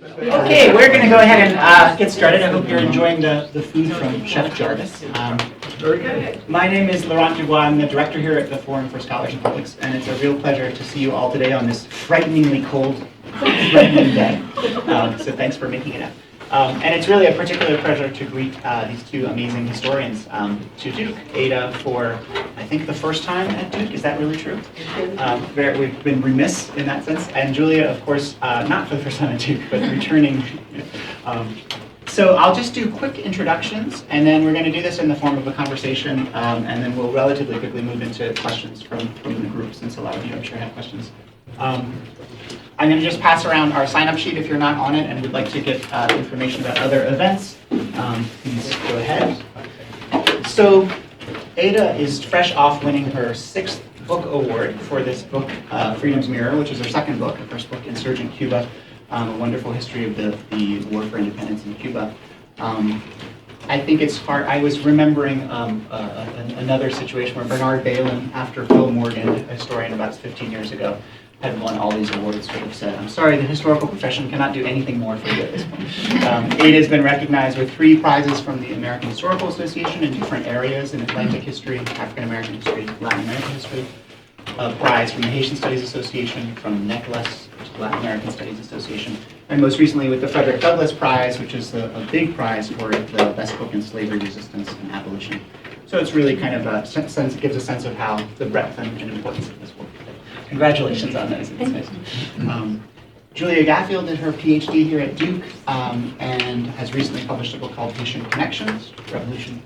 Okay, we're going to go ahead and get started. I hope you're enjoying the food from Chef Jarvis. Very good. My name is Laurent Dubois. I'm the director here at the Forum for Scholars and Publics, and it's a real pleasure to see you all today on this frighteningly cold, threatening day. So thanks for making it up. And it's really a particular pleasure to greet these two amazing historians to Duke. Ada for, I think, the first time at Duke. Is that really true? We've been remiss in that sense. And Julia, of course, not for the first time at Duke, but returning. So I'll just do quick introductions, and then we're going to do this in the form of a conversation, and then we'll relatively quickly move into questions from the group, since a lot of you, I'm sure, have questions. I'm going to just pass around our sign-up sheet if you're not on it and would like to get information about other events. Please go ahead. So Ada is fresh off winning her 6th book award for this book, Freedom's Mirror, which is her second book, her first book, Insurgent Cuba, a wonderful history of the war for independence in Cuba. I think it's hard. I was remembering another situation where Bernard Bailyn, after Phil Morgan, a historian about 15 years ago, had won all these awards, sort of said, "I'm sorry, the historical profession cannot do anything more for you at this point." Ada has been recognized with 3 prizes from the American Historical Association in different areas in Atlantic history, African American history, Latin American history. A prize from the Haitian Studies Association, from NECLAS, Latin American Studies Association, and most recently with the Frederick Douglass Prize, which is a big prize for the best book in slavery resistance and abolition. So it's really kind of a sense, it gives a sense of how the breadth and importance of this work. Congratulations on those. It's nice. Julia Gaffield did her PhD here at Duke and has recently published a book called Haitian Connections, Recognition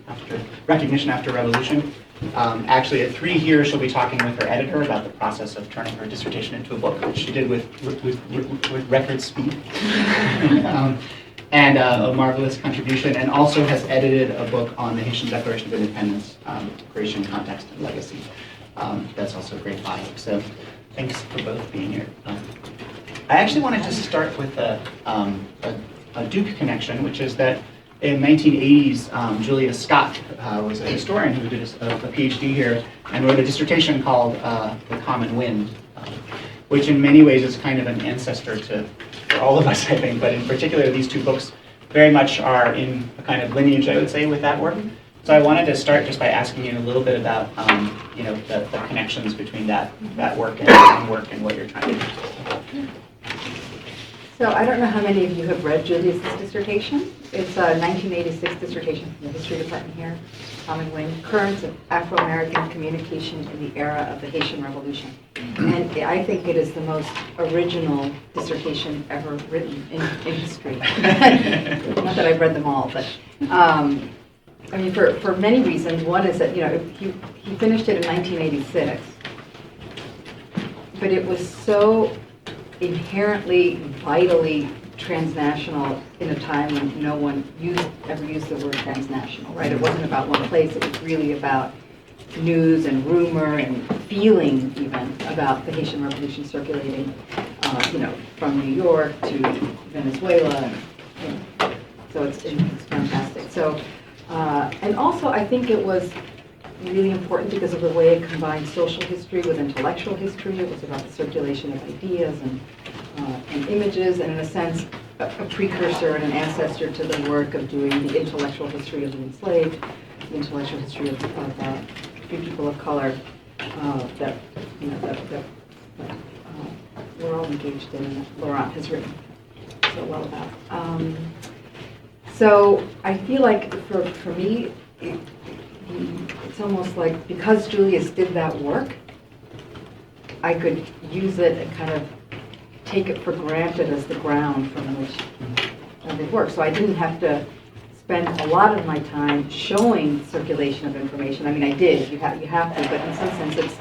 After Revolution. Actually, at 3 here, she'll be talking with her editor about the process of turning her dissertation into a book, which she did with record speed. And a marvelous contribution, and also has edited a book on the Haitian Declaration of Independence, Creation, Context, and Legacy. That's also a great bio. So thanks for both being here. I actually wanted to start with a Duke connection, which is that in 1980s, Julia Scott was a historian who did a PhD here and wrote a dissertation called The Common Wind, which in many ways is kind of an ancestor for all of us, I think, but in particular these 2 books very much are in a kind of lineage, I would say, with that work. So I wanted to start just by asking you a little bit about the connections between that work and work and what you're trying to do. So I don't know how many of you have read Julia's dissertation. It's a 1986 dissertation from the history department here, Common Wind, Currents of Afro-American Communication in the Era of the Haitian Revolution. And I think it is the most original dissertation ever written in history. Not that I've read them all, but I mean, for many reasons. One is that, he finished it in 1986, but it was so inherently, vitally transnational in a time when no one ever used the word transnational, right? It wasn't about one place. It was really about news and rumor and feeling, even, about the Haitian Revolution circulating, from New York to Venezuela. So it's fantastic. So, and also I think it was really important because of the way it combined social history with intellectual history. It was about the circulation of ideas and images, and in a sense, a precursor and an ancestor to the work of doing the intellectual history of the enslaved, the intellectual history of free people of color that we're all engaged in, and Laurent has written so well about. So I feel like for me, it's almost like because Julius did that work, I could use it and kind of take it for granted as the ground from which they work. So I didn't have to spend a lot of my time showing circulation of information. I mean, I did. You have to, but in some sense, it's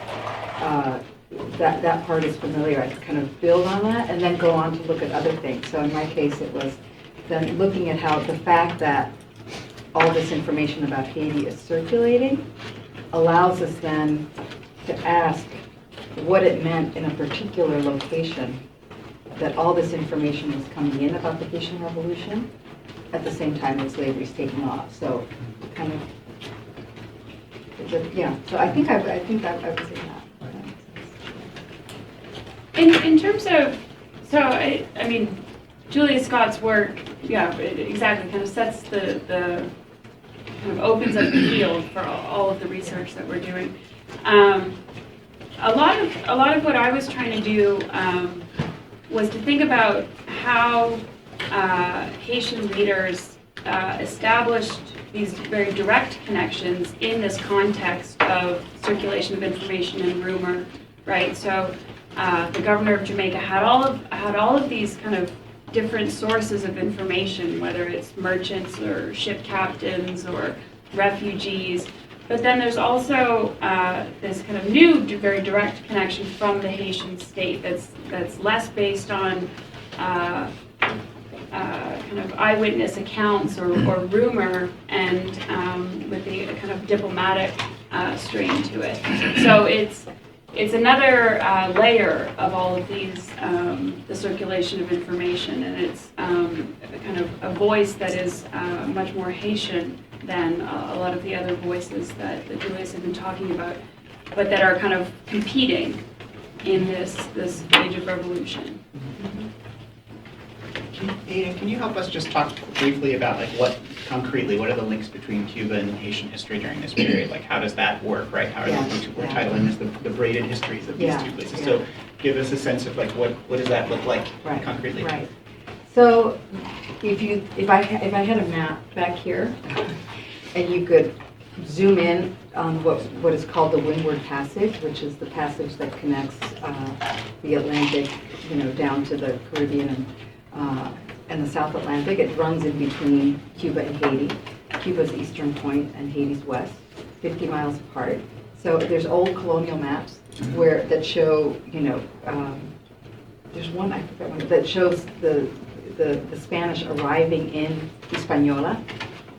that part is familiar. I could kind of build on that and then go on to look at other things. So in my case, it was then looking at how the fact that all this information about Haiti is circulating allows us then to ask what it meant in a particular location that all this information was coming in about the Haitian Revolution at the same time as slavery is taking off. So kind of, yeah. So I think I would say that. In terms of, so I mean, Julia Scott's work, yeah, exactly, kind of sets the kind of opens up the field for all of the research that we're doing. A lot of what I was trying to do was to think about how Haitian leaders established these very direct connections in this context of circulation of information and rumor, right? So the governor of Jamaica had all of these kind of different sources of information, whether it's merchants or ship captains or refugees. But then there's also this kind of new, very direct connection from the Haitian state that's less based on kind of eyewitness accounts or rumor, and with the kind of diplomatic strain to it. So it's another layer of all of these, the circulation of information, and it's kind of a voice that is much more Haitian than a lot of the other voices that Julius has been talking about, but that are kind of competing in this age of revolution. Can you help us just talk briefly about like what are the links between Cuba and Haitian history during this period? Like how does that work, right? How are we're titling this the braided histories of these two places. Yeah. So give us a sense of like what does that look like concretely? Right. So if I had a map back here, and you could zoom in on what is called the Windward Passage, which is the passage that connects the Atlantic, down to the Caribbean and the South Atlantic. It runs in between Cuba and Haiti. Cuba's eastern point and Haiti's west, 50 miles apart. So there's old colonial maps that show, there's one, I forgot one, that shows the Spanish arriving in Hispaniola.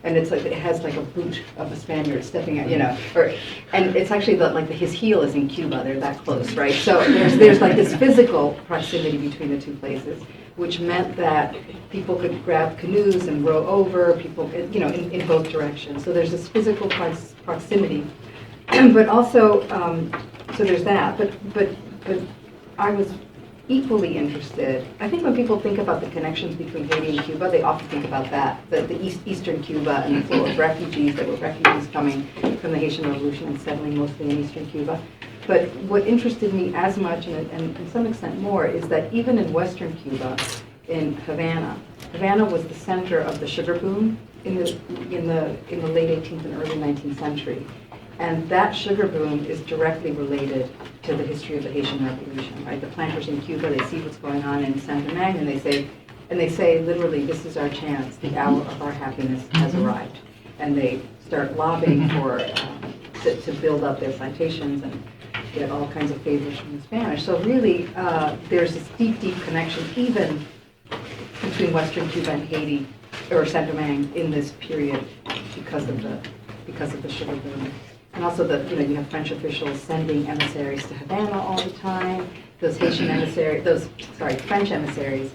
And it's like it has like a boot of a Spaniard stepping out, and it's actually his heel is in Cuba. They're that close, right? So there's like this physical proximity between the two places, which meant that people could grab canoes and row over. People, in both directions. So there's this physical proximity, but also so there's that. But I was equally interested. I think when people think about the connections between Haiti and Cuba, they often think about that, the eastern Cuba and the flow of refugees. There were refugees coming from the Haitian Revolution and settling mostly in eastern Cuba. But what interested me as much, and to some extent more, is that even in western Cuba, in Havana was the center of the sugar boom in the late 18th and early 19th century. And that sugar boom is directly related to the history of the Haitian Revolution, right? The planters in Cuba, they see what's going on in Saint Domingue, and they say literally, this is our chance, the hour of our happiness has arrived. And they start lobbying to build up their plantations and get all kinds of favors from the Spanish. So really, there's this deep, deep connection even between Western Cuba and Haiti, or Saint Domingue, in this period because of the sugar boom. And also you have French officials sending emissaries to Havana all the time. Those French emissaries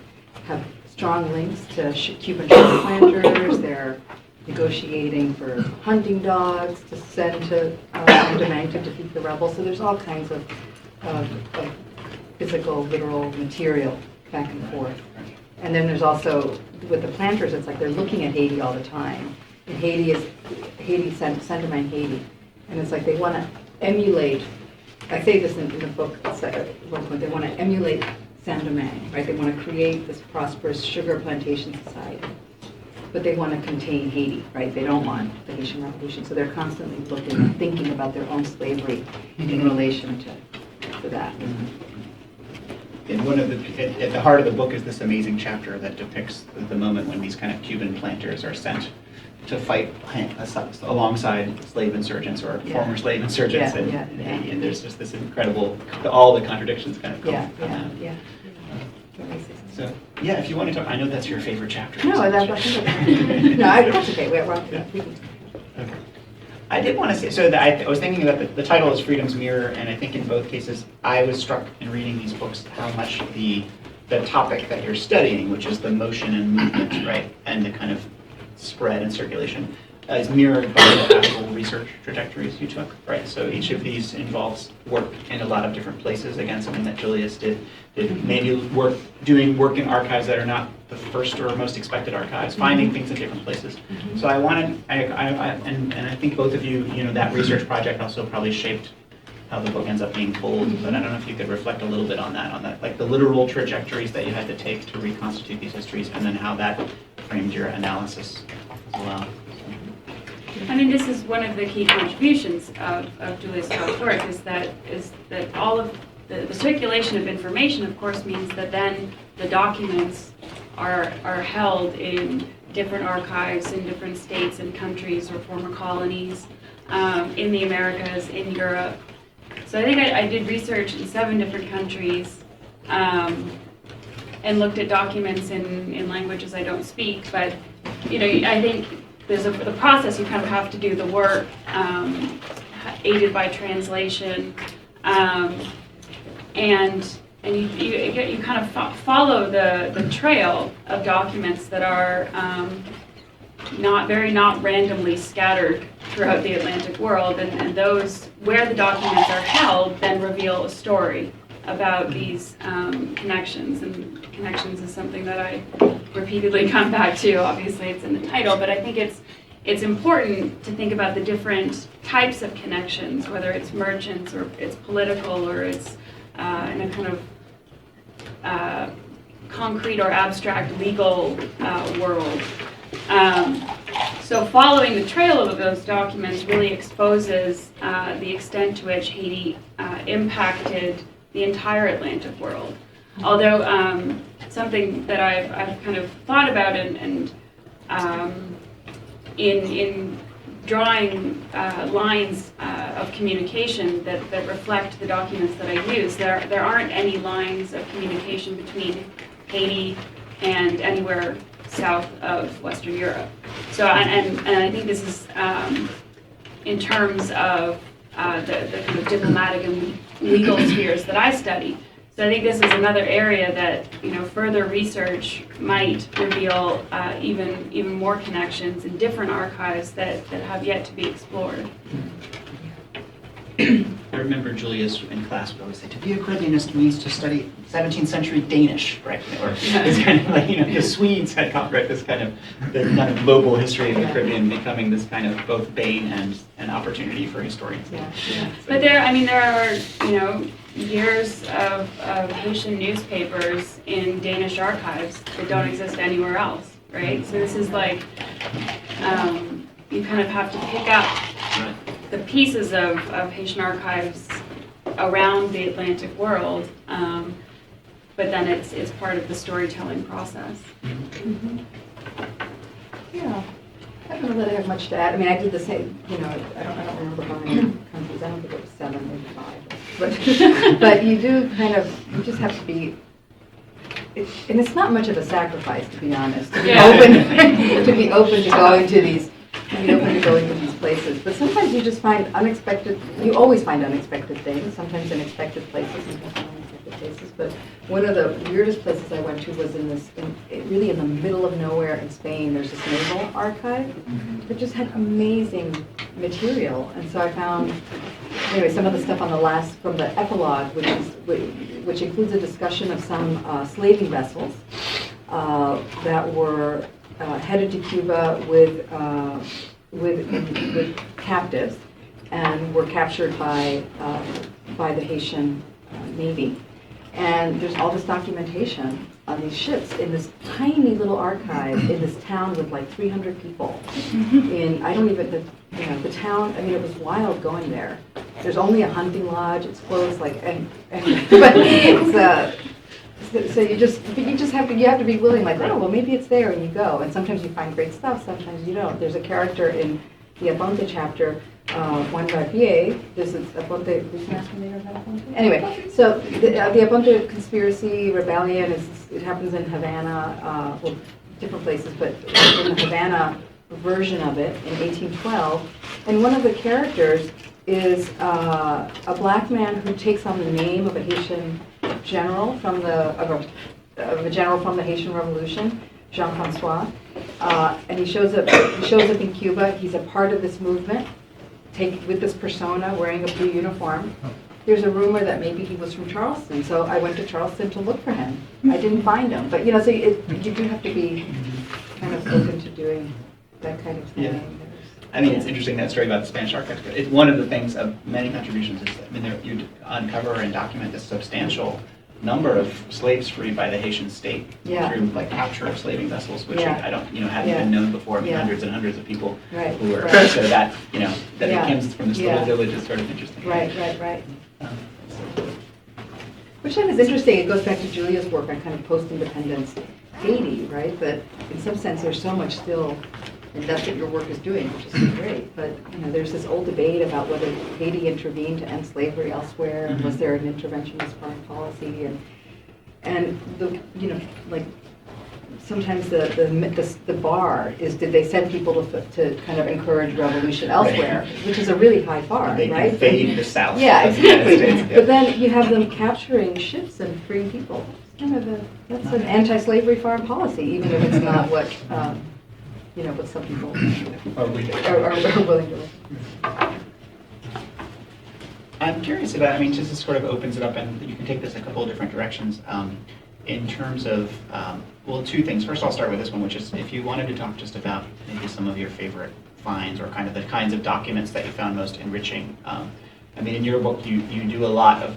have strong links to Cuban sugar planters. They're negotiating for hunting dogs to send to Saint Domingue to defeat the rebels. So there's all kinds of physical, literal material back and forth. And then there's also, with the planters, it's like they're looking at Haiti all the time. And Saint Domingue, Haiti. And it's like they want to emulate, I say this in the book at one point, they want to emulate Saint Domingue, right? They want to create this prosperous sugar plantation society. But they want to contain Haiti, right? They don't want the Haitian Revolution. So they're constantly looking and thinking about their own slavery in relation to that. And at the heart of the book is this amazing chapter that depicts the moment when these kind of Cuban planters are sent to fight alongside slave insurgents or former slave insurgents in Haiti. And there's just this incredible, all the contradictions kind of come out. So, if you want to talk, I know that's your favorite chapter. No, that's okay. We can. Okay. I did want to say, so I was thinking about the title is Freedom's Mirror, and I think in both cases, I was struck in reading these books how much the topic that you're studying, which is the motion and movement, right, and the kind of spread and circulation, is mirrored by the actual research trajectories you took, right? So each of these involves work in a lot of different places. Again, something that Julius did maybe doing work in archives that are not the first or most expected archives, finding things in different places. So I wanted, and I think both of you, that research project also probably shaped how the book ends up being told, but I don't know if you could reflect a little bit on that, like the literal trajectories that you had to take to reconstitute these histories, and then how that framed your analysis as well. I mean, this is one of the key contributions of Julius' work, is that all of the circulation of information, of course, means that then the documents are held in different archives in different states and countries or former colonies, in the Americas, in Europe. So I think I did research in 7 different countries, and looked at documents in languages I don't speak, but I think there's the process. You kind of have to do the work, aided by translation, and you kind of follow the trail of documents that are not randomly scattered throughout the Atlantic world, and those where the documents are held then reveal a story about these connections. And connections is something that I repeatedly come back to. Obviously, it's in the title, but I think it's important to think about the different types of connections, whether it's merchants or it's political or it's in a kind of concrete or abstract legal world. So following the trail of those documents really exposes the extent to which Haiti impacted the entire Atlantic world. Although something that I've kind of thought about and in drawing lines of communication that reflect the documents that I use, there aren't any lines of communication between Haiti and anywhere south of Western Europe. So, and I think this is in terms of the kind of diplomatic and legal spheres that I study. So I think this is another area that further research might reveal even more connections in different archives that have yet to be explored. I remember Julius in class would always say, to be a Caribbeanist means to study 17th century Danish, right? Or it's kind of like, the Swedes had copyright this kind of global history of the Caribbean becoming this kind of both bane and opportunity for historians. Yeah. But there are, years of Haitian newspapers in Danish archives that don't exist anywhere else, right? So this is like, you kind of have to pick up the pieces of Haitian archives around the Atlantic world, but then it's part of the storytelling process. Mm-hmm. Yeah, I don't know that I have much to add. I mean, I did the same. I don't remember how many countries. I don't think it was 7, maybe 5. But you do you just have to be. And it's not much of a sacrifice, to be honest, to be open to going to these. Places, but sometimes you just find unexpected. You always find unexpected things. Sometimes in expected places, sometimes unexpected places. But one of the weirdest places I went to was really in the middle of nowhere in Spain. There's this naval archive that just had amazing material, and so I found some of the stuff on from the epilogue, which includes a discussion of some slaving vessels that were headed to Cuba with captives and were captured by the Haitian Navy. And there's all this documentation on these ships in this tiny little archive in this town with like 300 people. The town, it was wild going there. There's only a hunting lodge, it's closed, but it's, so you have to be willing, maybe it's there, and you go. And sometimes you find great stuff, sometimes you don't. There's a character in the Aponte chapter, Juan Garpier. This is Aponte. Who's asking me about Aponte? Anyway, so the Aponte conspiracy rebellion it happens in Havana, different places, but in the Havana version of it in 1812. And one of the characters is a black man who takes on the name of a Haitian general from a general from the Haitian Revolution, Jean-Francois, and he shows up in Cuba. He's a part of this movement, with this persona, wearing a blue uniform. There's a rumor that maybe he was from Charleston, so I went to Charleston to look for him. I didn't find him, but so you do have to be kind of open to doing that kind of thing. Yeah. I mean, it's interesting, that story about the Spanish archives, but one of the things of many contributions is that, you uncover and document a substantial number of slaves freed by the Haitian state through like capture of slaving vessels, which I don't, hadn't been known before. I mean, hundreds and hundreds of people who were, so that, that it comes from this little village is sort of interesting. Right. Which I think is interesting. It goes back to Julia's work on kind of post-independence Haiti, right? That in some sense there's so much still, and that's what your work is doing, which is so great. But there's this old debate about whether Haiti intervened to end slavery elsewhere, and was there an interventionist foreign policy, and the like sometimes the bar is, did they send people to kind of encourage revolution elsewhere, which is a really high bar, they right? invade the South. Yeah, of the United exactly. States, But then you have them capturing ships and freeing people. It's kind of that's an anti-slavery foreign policy, even if it's not what what some people are willing to do. I'm curious about, just this sort of opens it up, and you can take this a couple of different directions in terms of, two things. First, I'll start with this one, which is if you wanted to talk just about maybe some of your favorite finds or kind of the kinds of documents that you found most enriching. In your book, you do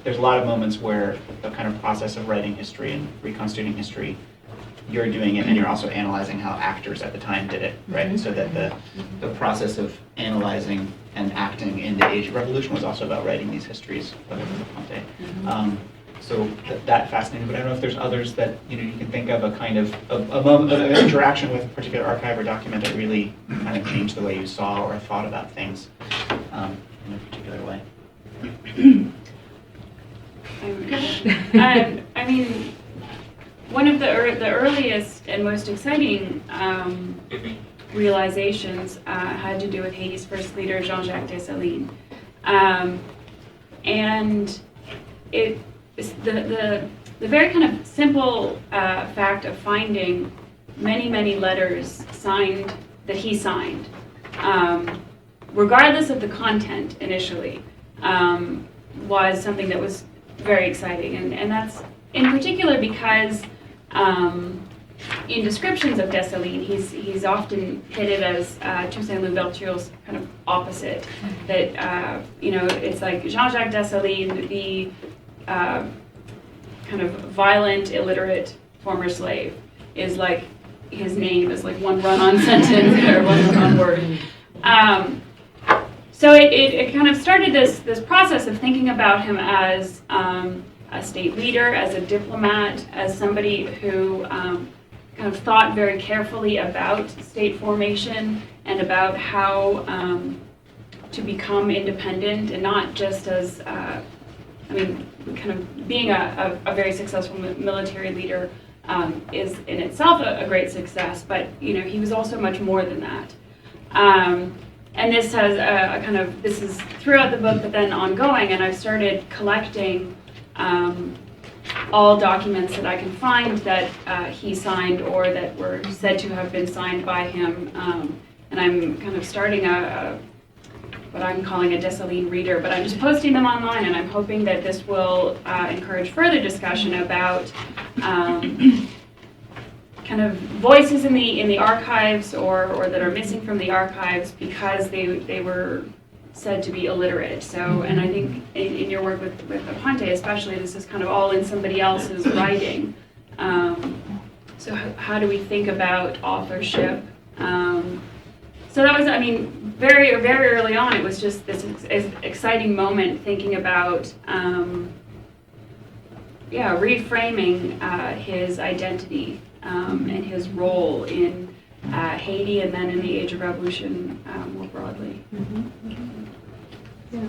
there's a lot of moments where the kind of process of writing history and reconstituting history, you're doing it, and you're also analyzing how actors at the time did it, right? Mm-hmm. So that the process of analyzing and acting in the Age of Revolution was also about writing these histories of Ponte. Mm-hmm. So that fascinating, but I don't know if there's others that you can think of, a kind of a moment of interaction with a particular archive or document that really kind of changed the way you saw or thought about things in a particular way. One of the earliest and most exciting realizations had to do with Haiti's first leader, JeanJacques Dessalines. And it's the very kind of simple fact of finding many letters signed, that he signed, regardless of the content initially, was something that was very exciting. And that's in particular because in descriptions of Dessalines, he's often pitted as Toussaint Louverture's kind of opposite. That it's like JeanJacques Dessalines, the kind of violent, illiterate former slave, is like his name is like one run-on sentence or one run-on word. So it kind of started this process of thinking about him as a state leader, as a diplomat, as somebody who kind of thought very carefully about state formation and about how to become independent, and not just as, kind of being a very successful military leader is in itself a great success, but he was also much more than that. And this has this is throughout the book, but then ongoing, and I've started collecting all documents that I can find that he signed or that were said to have been signed by him. And I'm kind of starting what I'm calling a Dessalines reader, but I'm just posting them online, and I'm hoping that this will encourage further discussion about kind of voices in the archives or that are missing from the archives because they were said to be illiterate. So, and I think in your work with Aponte especially, this is kind of all in somebody else's writing. So how do we think about authorship? So that was, very, very early on, it was just this exciting moment thinking about, reframing his identity and his role in Haiti and then in the Age of Revolution more broadly. Mm-hmm. Yeah,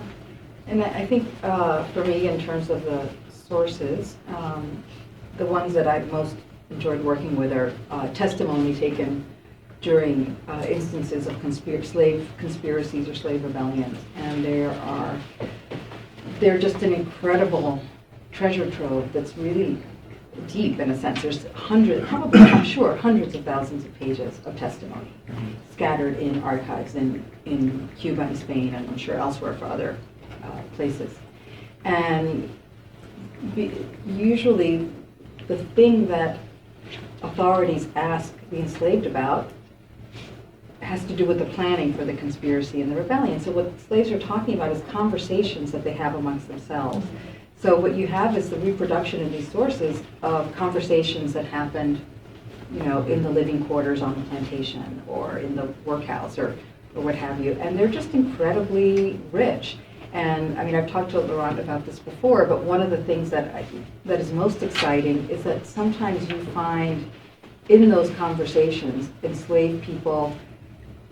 and I think for me, in terms of the sources, the ones that I've most enjoyed working with are testimony taken during instances of slave conspiracies or slave rebellions, and they're just an incredible treasure trove that's really deep in a sense. There's hundreds, probably, I'm sure, hundreds of thousands of pages of testimony scattered in archives in Cuba and Spain, and I'm sure elsewhere for other places. And usually the thing that authorities ask the enslaved about has to do with the planning for the conspiracy and the rebellion. So what slaves are talking about is conversations that they have amongst themselves. So what you have is the reproduction in these sources of conversations that happened, in the living quarters on the plantation or in the workhouse or what have you. And they're just incredibly rich. And I mean, I've talked to Laurent about this before, but one of the things that is most exciting is that sometimes you find in those conversations enslaved people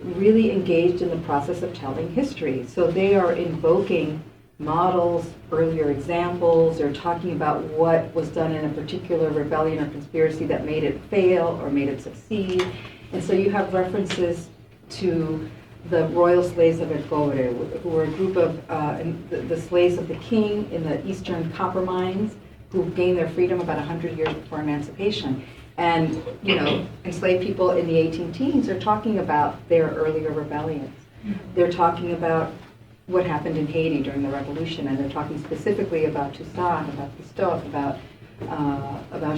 really engaged in the process of telling history. So they are invoking models, earlier examples, or talking about what was done in a particular rebellion or conspiracy that made it fail or made it succeed. And so you have references to the royal slaves of El Cobre, who were a group of the slaves of the king in the eastern copper mines, who gained their freedom about 100 years before emancipation. And, enslaved people in the 18 teens are talking about their earlier rebellions. They're talking about what happened in Haiti during the revolution, and they're talking specifically about Toussaint, about Christophe, about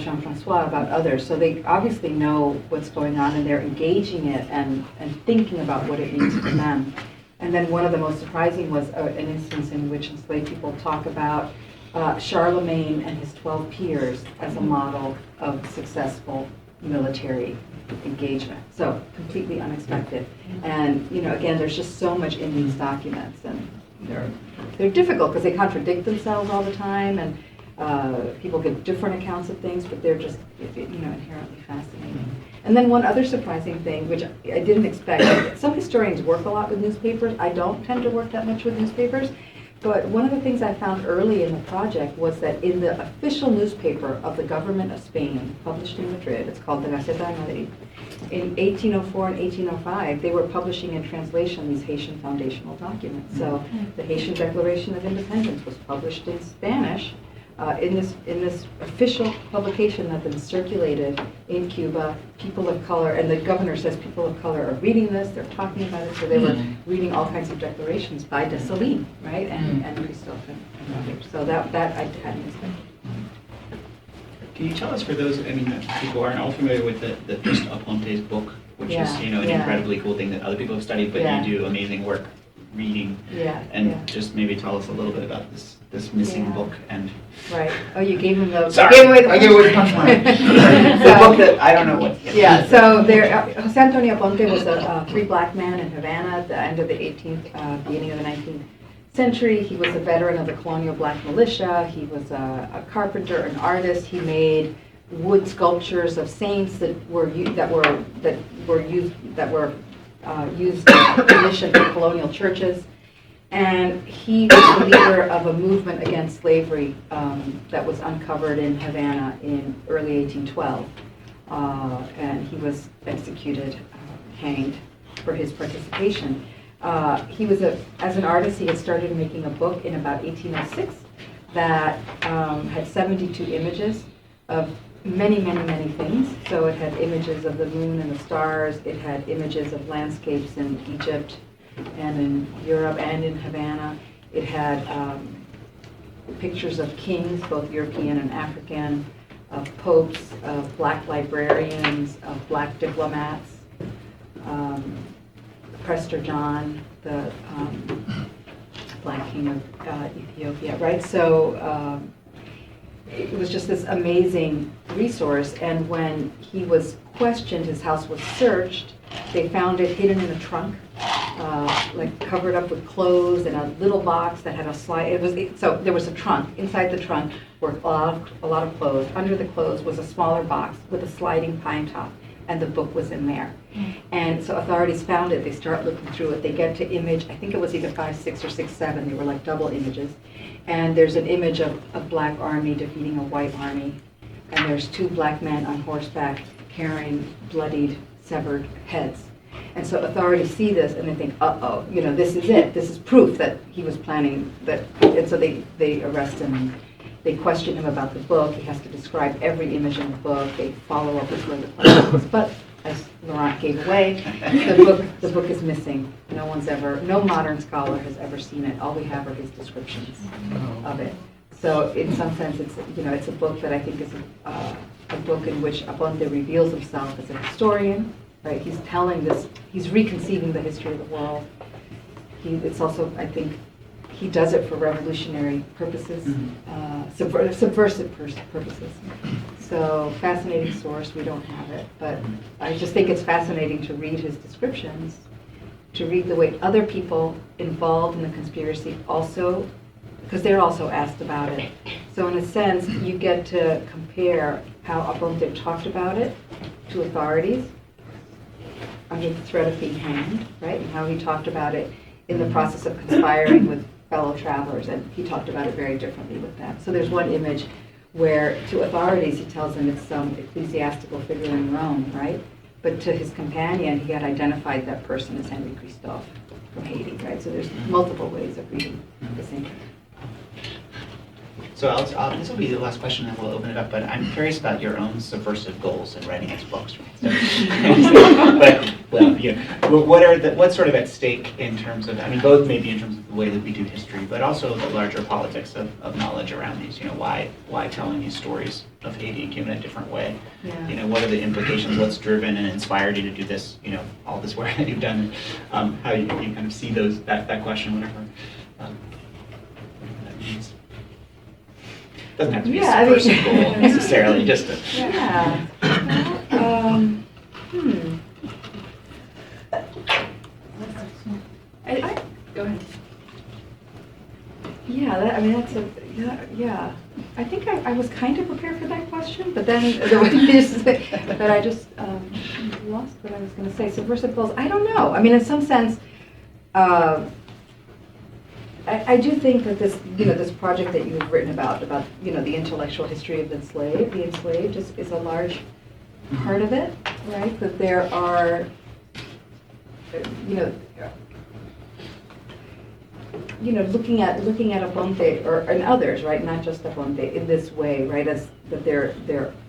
Jean-Francois, about others. So they obviously know what's going on, and they're engaging it and thinking about what it means for them. And then one of the most surprising was an instance in which enslaved people talk about Charlemagne and his 12 peers as a model of successful military engagement. So completely unexpected. And again, there's just so much in these documents, and they're difficult because they contradict themselves all the time, and people give different accounts of things, but they're just inherently fascinating. And then one other surprising thing, which I didn't expect, some historians work a lot with newspapers. I don't tend to work that much with newspapers. But one of the things I found early in the project was that in the official newspaper of the government of Spain, published in Madrid, it's called the Gaceta de Madrid, in 1804 and 1805, they were publishing in translation these Haitian foundational documents. So the Haitian Declaration of Independence was published in Spanish in this official publication that's been circulated in Cuba. People of color, and the governor says people of color are reading this, they're talking about it, so they were reading all kinds of declarations by Dessalines, right, and Christophe and others. So that I hadn't expected. Can you tell us, for those, people who aren't all familiar with the First Apontes book, which is, an incredibly cool thing that other people have studied, but you do amazing work reading. Just maybe tell us a little bit about this missing book and. Right. Oh, you gave him the. Sorry, I gave away the punchline. The book that I don't know what. Yeah. So José Antonio Aponte was a free black man in Havana at the end of the 18th, beginning of the 19th century. He was a veteran of the colonial black militia. He was a carpenter, an artist. He made wood sculptures of saints that were used in commission for colonial churches. And he was the leader of a movement against slavery that was uncovered in Havana in early 1812. And he was executed, hanged for his participation. As an artist, he had started making a book in about 1806 that had 72 images of many, many, many things. So it had images of the moon and the stars. It had images of landscapes in Egypt and in Europe and in Havana. It had pictures of kings, both European and African, of popes, of black librarians, of black diplomats, Prester John, the black king of Ethiopia, right? So it was just this amazing resource, and when he was questioned, his house was searched. They found it hidden in a trunk, like covered up with clothes in a little box that had a slide. So there was a trunk. Inside the trunk were a lot of clothes. Under the clothes was a smaller box with a sliding pine top, and the book was in there. And so authorities found it. They start looking through it. They get to image, I think it was either 5/6 or 6/7. They were like double images. And there's an image of a black army defeating a white army. And there's two black men on horseback carrying bloodied, severed heads. And so authorities see this and they think, uh-oh, this is it. This is proof that he was planning that. And so they arrest him They question him about the book. He has to describe every image in the book. They follow up with further questions. But as Laurent gave away, the book is missing. No modern scholar has ever seen it. All we have are his descriptions of it. So in some sense, it's a book that I think is a book in which Aponte reveals himself as a historian. Right? He's telling this. He's reconceiving the history of the world. It's also, I think, he does it for revolutionary purposes, subversive purposes. So fascinating source. We don't have it, but I just think it's fascinating to read his descriptions, to read the way other people involved in the conspiracy also, because they're also asked about it. So in a sense, you get to compare how Aponte talked about it to authorities under the threat of being hanged, right? And how he talked about it in the process of conspiring with fellow travelers, and he talked about it very differently with them. So there's one image where to authorities he tells them it's some ecclesiastical figure in Rome, right? But to his companion, he had identified that person as Henry Christophe from Haiti, right? So there's multiple ways of reading the same thing. So this will be the last question, and we'll open it up. But I'm curious about your own subversive goals in writing these books. But what's sort of at stake in terms of? I mean, both maybe in terms of the way that we do history, but also the larger politics of knowledge around these. Why telling these stories of Haiti and Cuba in a different way? Yeah. What are the implications? What's driven and inspired you to do this? All this work that you've done. How you kind of see that question, whatever that means. Doesn't have to be a subversive goal necessarily, just a... Yeah. Go ahead. Yeah, I think I was kind of prepared for that question, but then but I just lost what I was going to say. Subversive goals, I don't know. I mean, in some sense, I do think that this project that you've written about the intellectual history of the enslaved is a large part of it, right? That there are, looking at Aponte and others, right? Not just Aponte in this way, right? As that they're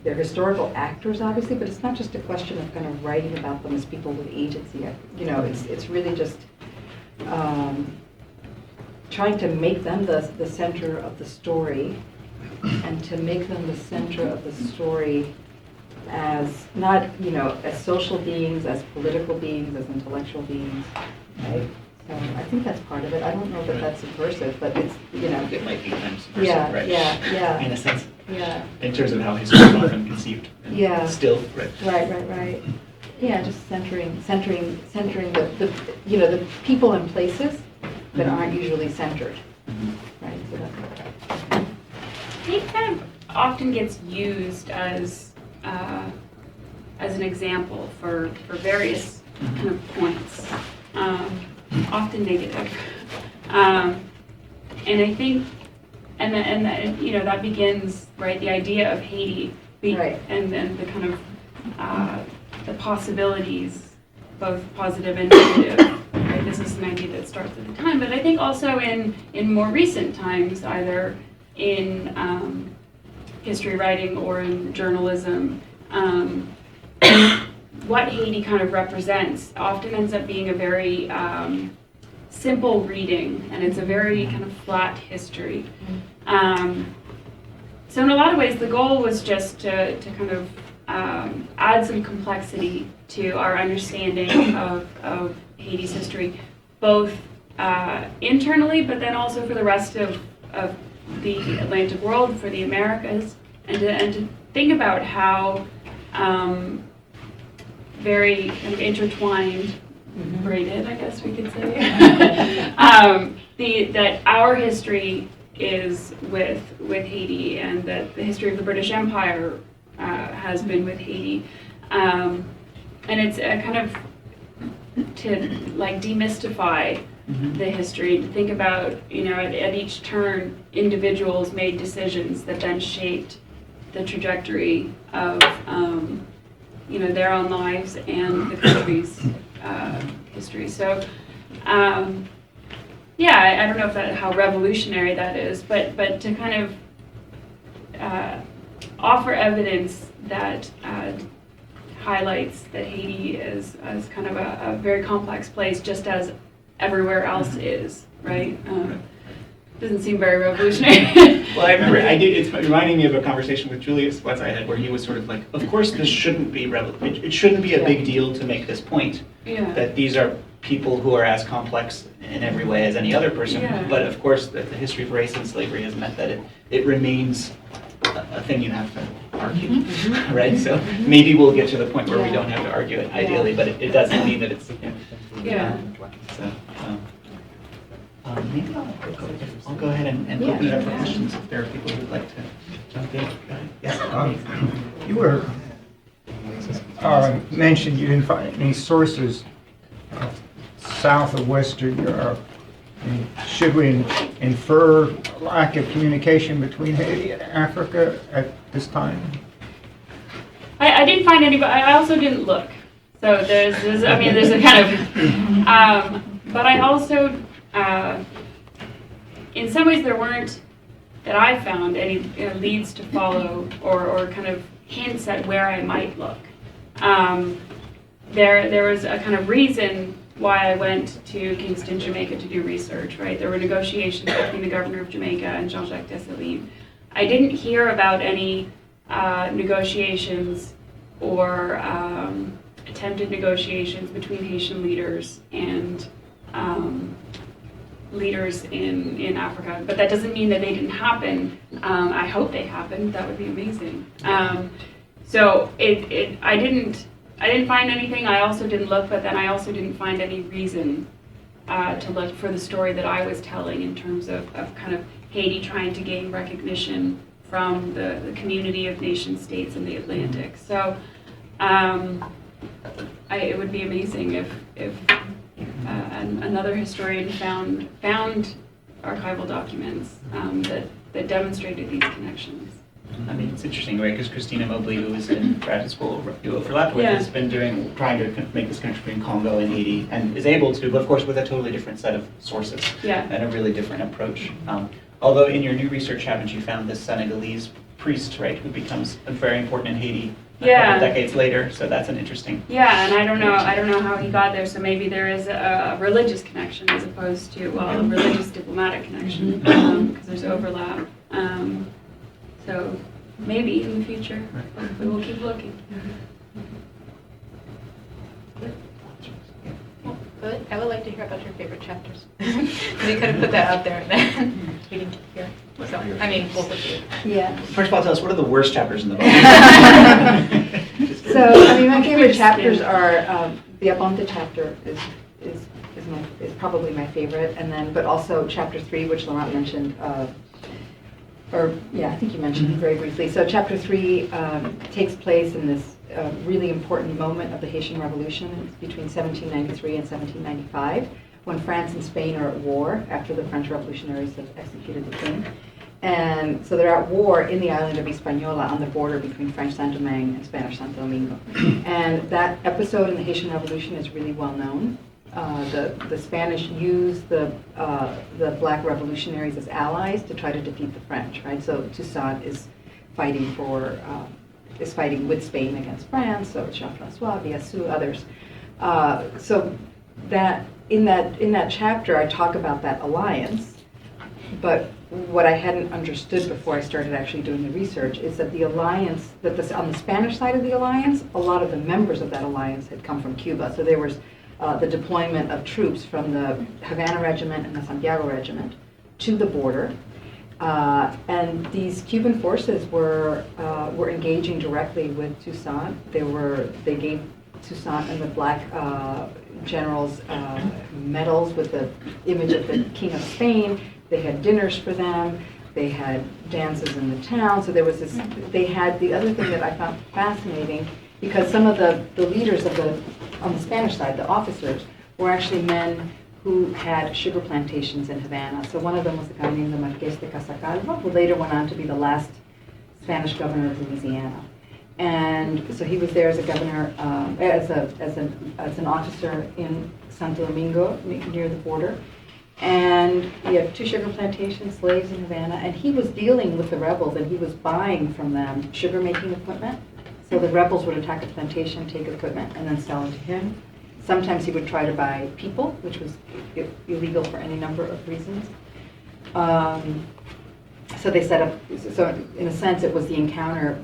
historical actors, obviously, but it's not just a question of kind of writing about them as people with agency. It's really just. Trying to make them the center of the story, and to make them the center of the story as not, as social beings, as political beings, as intellectual beings, right? So I think that's part of it. I don't know that that's subversive, but it's, It might be kind of subversive, right? Yeah. In a sense. Yeah. In terms of how history is often conceived. Yeah. Still, right? Right. Yeah, just centering the people and places that aren't usually centered, right? So that's Hate kind of often gets used as an example for various kind of points, often negative, and I think, and that begins, right, the idea of Haiti, Right. and then the kind of the possibilities, both positive and negative. Right? This is an idea that starts at the time, but I think also in more recent times, either in history writing or in journalism, what Haiti kind of represents often ends up being a very simple reading, and it's a very kind of flat history. So in a lot of ways, the goal was just to kind of add some complexity to our understanding of Haiti's history, both internally, but then also for the rest of the Atlantic world, for the Americas, and to think about how very kind of intertwined, braided, I guess we could say, that our history is with Haiti, and that the history of the British Empire has been with Haiti, and it's a kind of to like demystify the history, to think about, at each turn, individuals made decisions that then shaped the trajectory of their own lives and the country's history. So I don't know if how revolutionary that is, but to kind of offer evidence that highlights that Haiti is as kind of a very complex place, just as everywhere else is, right? Doesn't seem very revolutionary. Well, I remember, it's reminding me of a conversation with Julius Wetz I had, where he was sort of like, of course this shouldn't be it shouldn't be a big deal to make this point, that these are people who are as complex in every way as any other person, but of course the history of race and slavery has meant that it remains a thing you have to argue, right? So maybe we'll get to the point where we don't have to argue it, ideally, but it doesn't mean that it's, so, maybe I'll go ahead and open it up for questions if there are people who'd like to jump in. Yes. You were mentioned you didn't find any sources south of Western Europe. Should we infer lack of communication between Haiti and Africa at this time? I didn't find anybody. I also didn't look. So there's a kind of, but I also, in some ways there weren't, that I found, any leads to follow or kind of hints at where I might look. There was a kind of reason why I went to Kingston, Jamaica to do research, right? There were negotiations between the governor of Jamaica and JeanJacques Dessalines. I didn't hear about any negotiations or attempted negotiations between Haitian leaders and leaders in Africa, but that doesn't mean that they didn't happen. I hope they happened. That would be amazing. So I didn't find anything. I also didn't look, but then I also didn't find any reason to look for the story that I was telling in terms of kind of Haiti trying to gain recognition from the community of nation states in the Atlantic. So it would be amazing if another historian found archival documents that demonstrated these connections. I mean, it's interesting, right? Because Christina Mobley, who was in graduate school you overlapped with, has been trying to make this connection between Congo and Haiti, and is able to, but of course with a totally different set of sources and a really different approach. Although in your new research, haven't you found this Senegalese priest, right, who becomes very important in Haiti a couple decades later? So that's an interesting. Yeah, and I don't know how he got there. So maybe there is a religious connection as opposed to a religious diplomatic connection because there's overlap. So maybe in the future, we will keep looking. Good. I would like to hear about your favorite chapters. We could have put that out there and then we didn't hear. So, I mean, both of you. Yeah. First of all, tell us, what are the worst chapters in the book? So, I mean, my favorite chapters are, the Aponte chapter is probably my favorite, and then, but also chapter 3, which Laurent mentioned, I think you mentioned it very briefly. So chapter 3 takes place in this really important moment of the Haitian Revolution. It's between 1793 and 1795, when France and Spain are at war after the French revolutionaries have executed the king. And so they're at war in the island of Hispaniola on the border between French Saint-Domingue and Spanish Santo Domingo. And that episode in the Haitian Revolution is really well known. The Spanish used the black revolutionaries as allies to try to defeat the French, right? So Toussaint is fighting with Spain against France. So Jean-François, Biassou, others. So that in that chapter, I talk about that alliance. But what I hadn't understood before I started actually doing the research is that the alliance, on the Spanish side of the alliance, a lot of the members of that alliance had come from Cuba. So there was the deployment of troops from the Havana Regiment and the Santiago Regiment to the border. And these Cuban forces were engaging directly with Toussaint. They gave Toussaint and the black generals medals with the image of the King of Spain. They had dinners for them. They had dances in the town. So there was this. They had the other thing that I found fascinating, because some of the leaders on the Spanish side, the officers, were actually men who had sugar plantations in Havana. So one of them was a guy named the Marqués de Casacalva, who later went on to be the last Spanish governor of Louisiana. And so he was there as a governor, as an officer in Santo Domingo, near the border. And he had 2 sugar plantations, slaves in Havana, and he was dealing with the rebels, and he was buying from them sugar-making equipment. So the rebels would attack a plantation, take equipment, and then sell it to him. Sometimes he would try to buy people, which was illegal for any number of reasons. So they set up, so in a sense, it was the encounter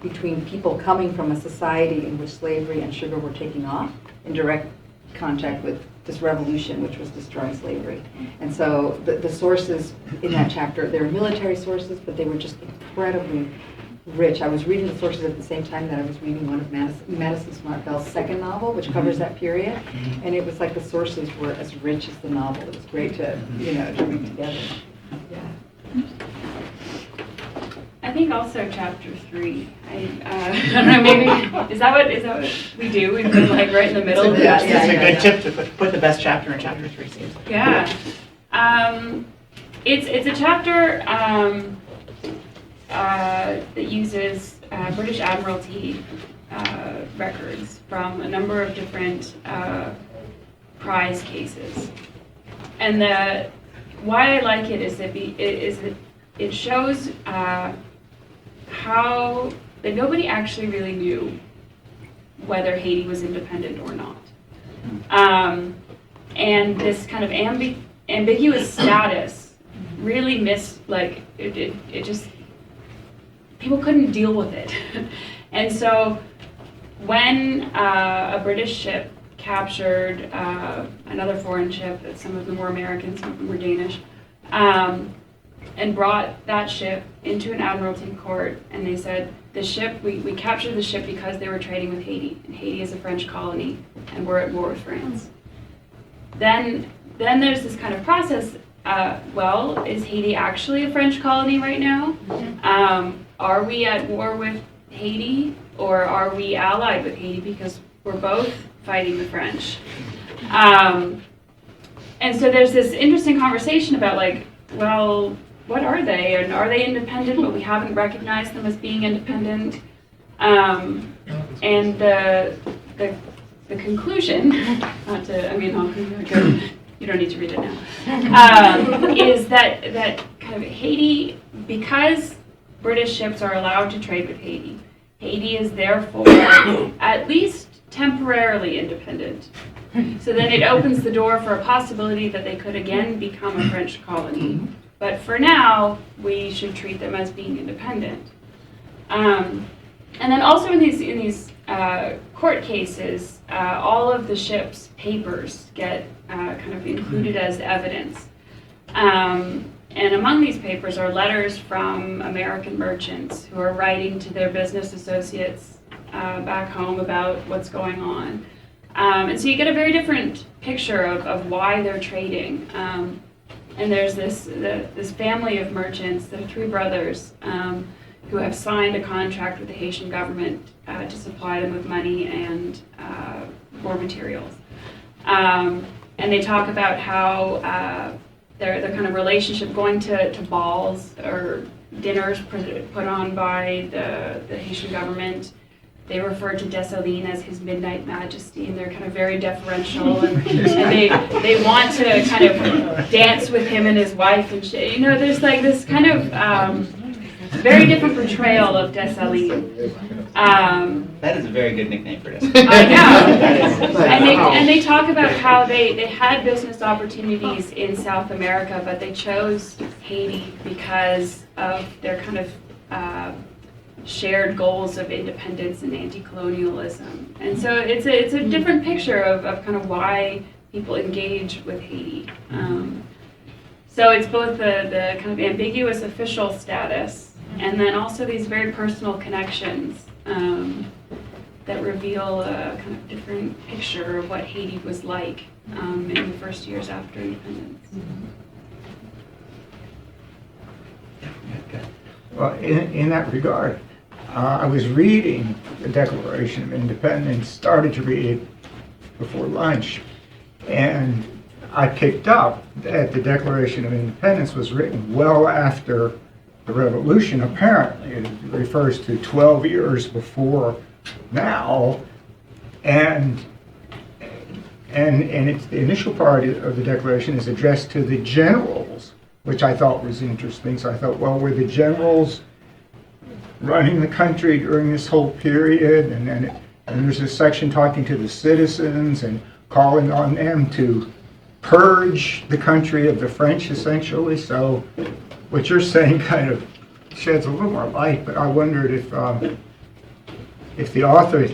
between people coming from a society in which slavery and sugar were taking off in direct contact with this revolution, which was destroying slavery. And so the sources in that chapter, they were military sources, but they were just incredibly rich. I was reading the sources at the same time that I was reading one of Madison Smart Bell's second novel, which covers that period. And it was like the sources were as rich as the novel. It was great to, to read together. Yeah. I think also chapter 3. I don't know, maybe is that what we do? We put like right in the middle. It's a good tip to put the best chapter in chapter 3. Seems like. Yeah, it's a chapter that uses British Admiralty records from a number of different prize cases, and why I like it is that it shows how that nobody actually really knew whether Haiti was independent or not. And this kind of ambiguous status really it just, people couldn't deal with it. And so when a British ship captured another foreign ship, some of them were American, some of them were Danish, and brought that ship into an admiralty court, and they said, we captured the ship because they were trading with Haiti, and Haiti is a French colony, and we're at war with France. Then there's this kind of process, is Haiti actually a French colony right now? Are we at war with Haiti, or are we allied with Haiti because we're both fighting the French? And so there's this interesting conversation about what are they? And are they independent, but we haven't recognized them as being independent? And the conclusion, you don't need to read it now, is that kind of Haiti, because British ships are allowed to trade with Haiti, Haiti is therefore at least temporarily independent. So then it opens the door for a possibility that they could again become a French colony. But for now, we should treat them as being independent. And then also in these court cases, all of the ship's papers get kind of included as evidence. And among these papers are letters from American merchants who are writing to their business associates back home about what's going on. And so you get a very different picture of why they're trading. And there's this family of merchants, there are 3 brothers, who have signed a contract with the Haitian government to supply them with money and war materials. And they talk about how their kind of relationship, going to balls or dinners put on by the Haitian government. They refer to Dessalines as his midnight majesty, and they're kind of very deferential, and they want to kind of dance with him and his wife and shit. There's like this kind of very different portrayal of Dessalines. That is a very good nickname for Dessalines. I know. And they talk about how they had business opportunities in South America, but they chose Haiti because of their kind of shared goals of independence and anti-colonialism. And so it's a different picture of kind of why people engage with Haiti. So it's both the kind of ambiguous official status and then also these very personal connections that reveal a kind of different picture of what Haiti was like in the first years after independence. Well, in that regard, I was reading the Declaration of Independence, started to read it before lunch, and I picked up that the Declaration of Independence was written well after the Revolution. Apparently, it refers to 12 years before now, and And it's the initial part of the Declaration is addressed to the generals, which I thought was interesting. So I thought, well, were the generals running the country during this whole period? And there's a section talking to the citizens and calling on them to purge the country of the French, essentially. So what you're saying kind of sheds a little more light, but I wondered if the author,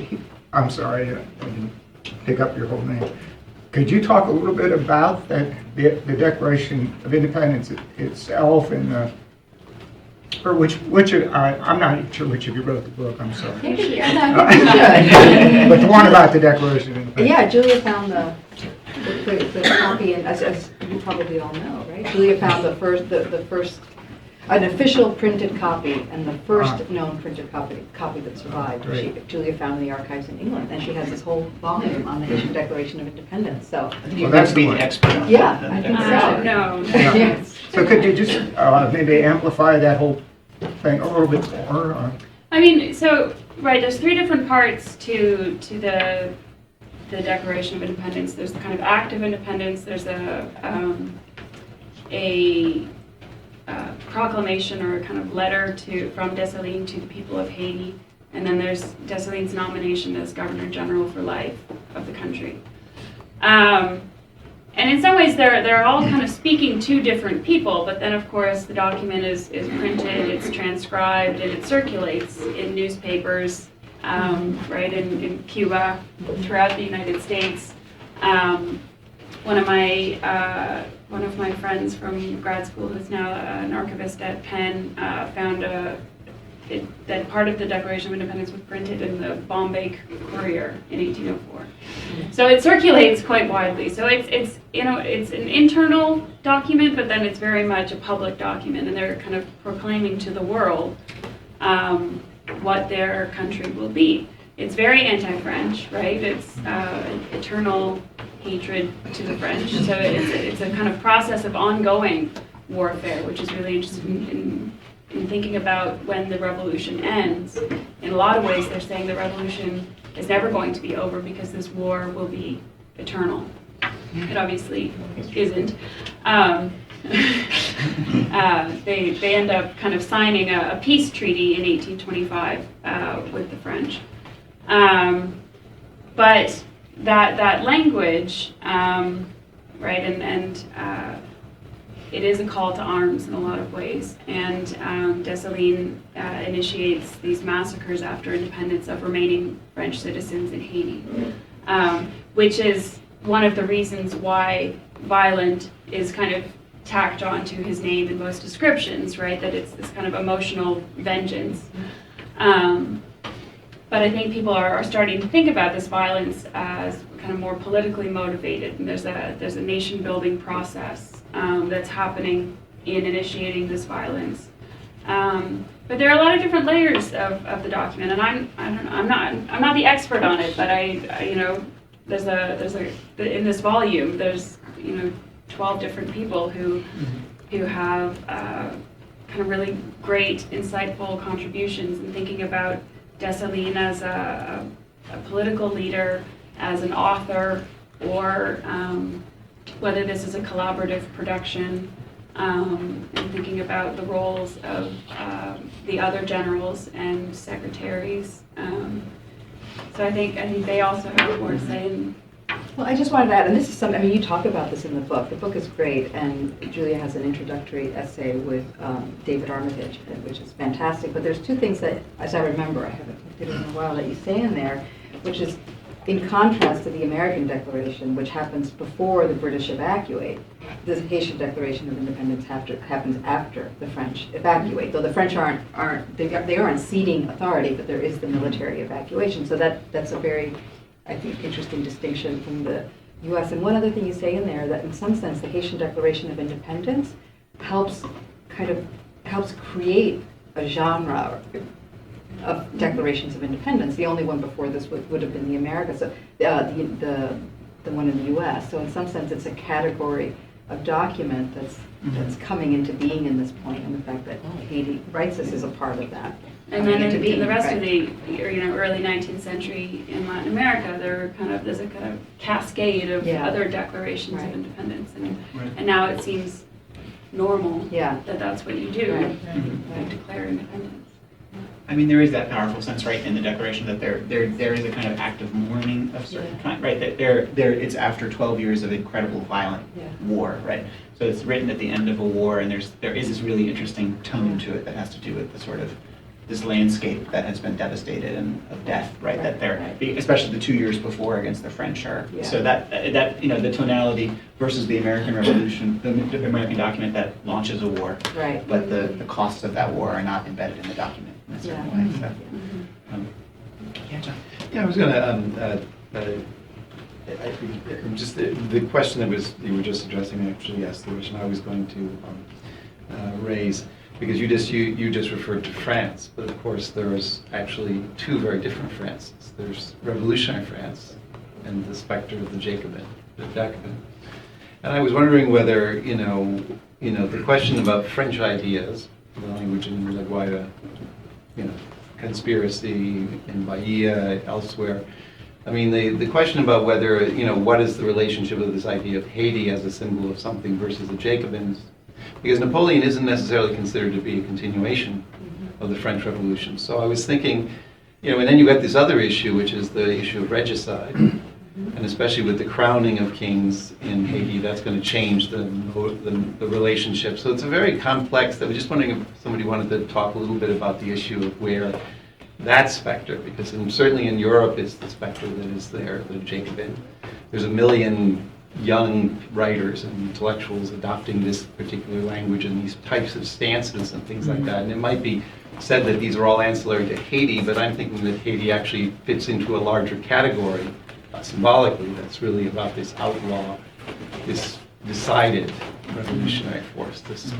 I'm sorry, I didn't pick up your whole name. Could you talk a little bit about that, the Declaration of Independence itself, and or I'm not sure which of you wrote the book, I'm sorry. I think you should. But the one about the Declaration of Independence. Yeah, Julia found the copy, and as you probably all know, right? Julia found the first, an official printed copy, and the first known printed copy that survived. Great. Julia found in the archives in England, and she has this whole volume on the Haitian Declaration of Independence. So, Well, that's the expert on Yeah, that. I think so. No. Yeah. So could you just maybe amplify that whole thing a little bit more? I mean, so, right, there's three different parts to the Declaration of Independence. There's the kind of act of independence, there's a proclamation or a kind of letter from Dessalines to the people of Haiti, and then there's Dessalines' nomination as Governor General for life of the country. And in some ways, they're all kind of speaking to different people, but then of course the document is printed, it's transcribed, and it circulates in newspapers, right, in Cuba, throughout the United States. One of my friends from grad school, who's now an archivist at Penn, found that part of the Declaration of Independence was printed in the Bombay Courier in 1804. So it circulates quite widely. So it's an internal document, but then it's very much a public document, and they're kind of proclaiming to the world what their country will be. It's very anti-French, right? It's eternal hatred to the French. So it's a kind of process of ongoing warfare, which is really interesting in thinking about when the revolution ends. In a lot of ways, they're saying the revolution is never going to be over because this war will be eternal. It obviously isn't. They end up kind of signing a peace treaty in 1825 with the French. But that language, right, and it is a call to arms in a lot of ways. And Dessalines initiates these massacres after independence of remaining French citizens in Haiti, which is one of the reasons why violent is kind of tacked onto his name in most descriptions, right? That it's this kind of emotional vengeance. But I think people are starting to think about this violence as kind of more politically motivated, and there's a nation building process that's happening in initiating this violence. But there are a lot of different layers of the document, and I'm not the expert on it, but I there's in this volume there's 12 different people who have kind of really great, insightful contributions in thinking about Dessalines as a political leader, as an author, or whether this is a collaborative production, and thinking about the roles of the other generals and secretaries. So I think they also have more to say. Well, I just wanted to add, and this is something, I mean, you talk about this in the book. The book is great, and Julia has an introductory essay with David Armitage, which is fantastic. But there's two things that, as I remember, I haven't looked at it in a while, that you say in there, which is in contrast to the American Declaration, which happens before the British evacuate. The Haitian Declaration of Independence happens after the French evacuate, though the French aren't ceding authority, but there is the military evacuation. So that's a very, I think, interesting distinction from the U.S. And one other thing you say in there, that in some sense the Haitian Declaration of Independence helps create a genre of declarations of independence. The only one before this would have been the Americas, so the one in the U.S. So in some sense it's a category a document that's coming into being in this point, and the fact that Haiti writes this is a part of that. And then coming into in being, the rest right. of the early 19th century in Latin America, there's a kind of cascade of Yeah. other declarations Right. of independence, and Right. and now it seems normal Yeah. that that's what you do, Right. you declare independence. I mean, there is that powerful sense, right, in the Declaration that there is a kind of act of mourning of certain kind, right? That it's after 12 years of incredible violent Yeah. war, right? So it's written at the end of a war, and there is this really interesting tone to it that has to do with the sort of this landscape that has been devastated and of death, right? Right, That there, right. especially the 2 years before against the French are. Yeah. So that the tonality versus the American Revolution, the American document that launches a war, Right. but the costs of that war are not embedded in the document in a certain Yeah. way. So, yeah, John. Yeah, I was going to, just the question that you were just addressing, actually, yes, the question I was going to raise, because you just referred to France, but of course there's actually two very different Frances. There's revolutionary France and the specter of the Jacobin. And I was wondering whether, the question about French ideas, the language in La Guaira, conspiracy in Bahia, elsewhere. I mean, the question about whether, what is the relationship of this idea of Haiti as a symbol of something versus the Jacobins, because Napoleon isn't necessarily considered to be a continuation of the French Revolution. So I was thinking, and then you got this other issue, which is the issue of regicide, and especially with the crowning of kings in Haiti, that's going to change the relationship. So it's a very complex. I was just wondering if somebody wanted to talk a little bit about the issue of where that specter, because certainly in Europe it's the specter that is there, the Jacobin. There's a million young writers and intellectuals adopting this particular language and these types of stances and things like that. And it might be said that these are all ancillary to Haiti, but I'm thinking that Haiti actually fits into a larger category symbolically that's really about this outlaw, this decided revolutionary force, this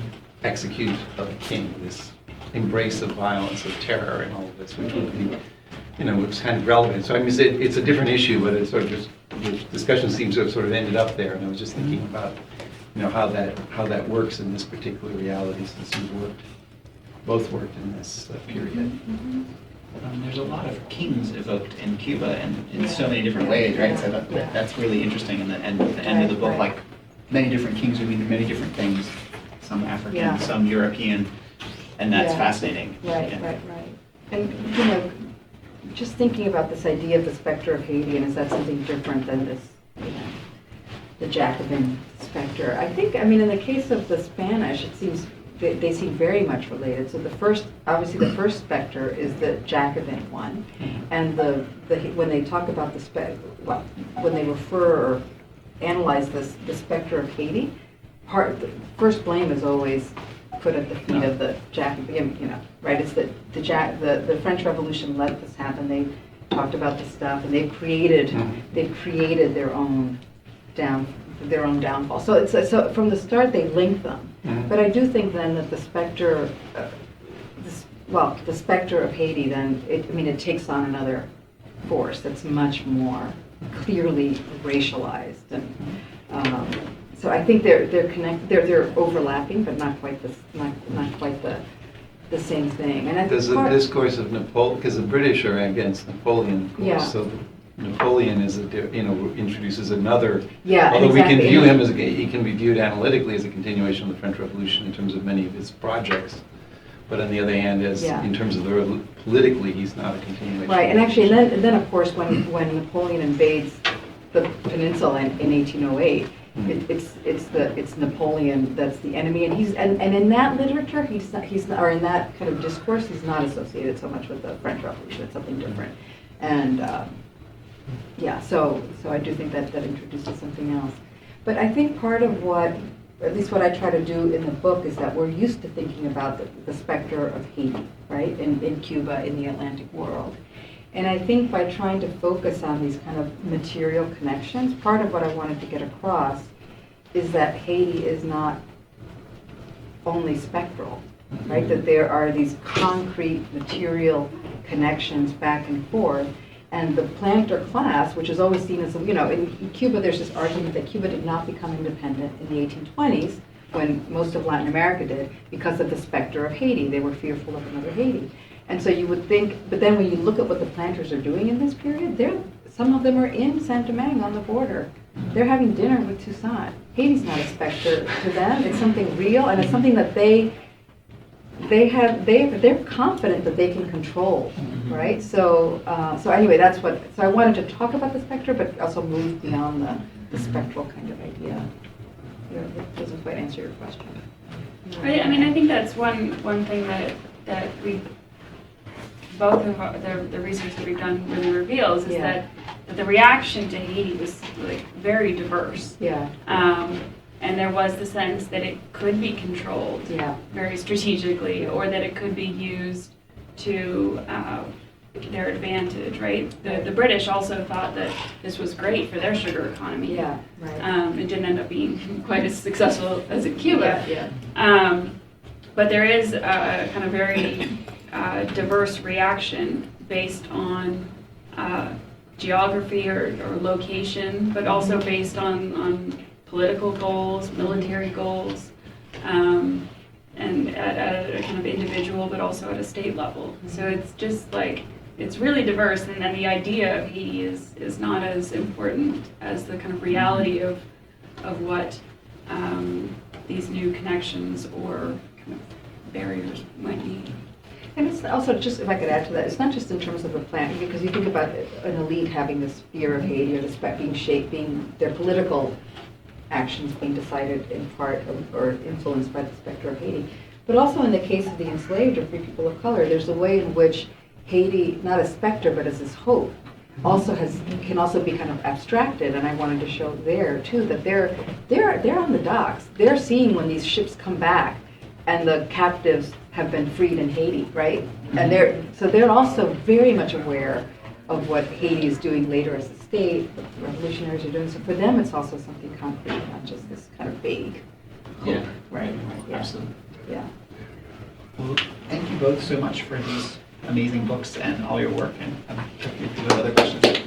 execute of a king, this embrace of violence, of terror, and all of this, which would be, it's kind of relevant. So I mean, it's a different issue, but it's sort of just, the discussion seems to have sort of ended up there, and I was just thinking about, how that works in this particular reality, since you've both worked in this period. There's a lot of kings evoked in Cuba and in so many different ways, right? So that's really interesting. And at the end of the book, Right. like many different kings who mean many different things, some African, Yeah. some European, and that's Yeah. fascinating. Right, Yeah. right. And, just thinking about this idea of the specter of Haiti, and is that something different than this, the Jacobin specter? I think, in the case of the Spanish, it seems they seem very much related. So obviously the first specter is the Jacobin one, and when they talk about when they refer or analyze the specter of Haiti, the first blame is always put at the feet of the Jacobin, right? It's the French Revolution let this happen. They talked about this stuff, and they've created their own downfall. So from the start they link them. But I do think then that the specter, the specter of Haiti, then it takes on another force that's much more clearly racialized, and so I think they're connected. They're overlapping, but not quite the same thing. And I think There's a discourse of Napoleon, because the British are against Napoleon, of course. Yeah. So Napoleon is introduces another. Yeah, Although exactly. we can view him he can be viewed analytically as a continuation of the French Revolution in terms of many of his projects, but on the other hand, in terms of politically, he's not a continuation. Right, and actually, and then of course, when Napoleon invades the peninsula in 1808. It's Napoleon that's the enemy, and and in that literature he's not, or in that kind of discourse he's not associated so much with the French Revolution. It's something different, and so I do think that introduces something else. But I think part of at least what I try to do in the book, is that we're used to thinking about the specter of Haiti, right, in Cuba, in the Atlantic world. And I think by trying to focus on these kind of material connections, part of what I wanted to get across is that Haiti is not only spectral, right? That there are these concrete material connections back and forth And the planter class, which is always seen as, in Cuba, there's this argument that Cuba did not become independent in the 1820s, when most of Latin America did, because of the specter of Haiti. They were fearful of another Haiti. And so you would think, but then when you look at what the planters are doing in this period, some of them are in Saint Domingue on the border. They're having dinner with Toussaint. Haiti's not a specter to them. It's something real, and it's something that they're confident that they can control, right? So anyway, so I wanted to talk about the specter, but also move beyond the spectral kind of idea. That doesn't quite answer your question. I mean, I think that's one thing that we both of the research that we've done really reveals is that the reaction to Haiti was like very diverse. Yeah. And there was the sense that it could be controlled very strategically, or that it could be used to their advantage, right? The British also thought that this was great for their sugar economy. Yeah, right. It didn't end up being quite as successful as in Cuba. Yeah. But there is a kind of very diverse reaction based on geography or location, but also based on political goals, military goals, and at a kind of individual, but also at a state level. So it's just like, it's really diverse, and then the idea of Haiti is not as important as the kind of reality of what these new connections or kind of barriers might be. And it's also, just if I could add to that, it's not just in terms of the planting, because you think about an elite having this fear of Haiti, or the being shaped, being their political actions being decided in part or influenced by the specter of Haiti. But also in the case of the enslaved or free people of color, there's a way in which Haiti, not as specter, but as this hope, can also be kind of abstracted. And I wanted to show there too that they're on the docks. They're seeing when these ships come back and the captives have been freed in Haiti, right? And they're also very much aware of what Haiti is doing later as a state, what the revolutionaries are doing. So for them, it's also something concrete, not just this kind of vague hope. Yeah, Right. Yeah. absolutely. Yeah. Well, thank you both so much for these amazing books and all your work, and I'm happy to do other questions.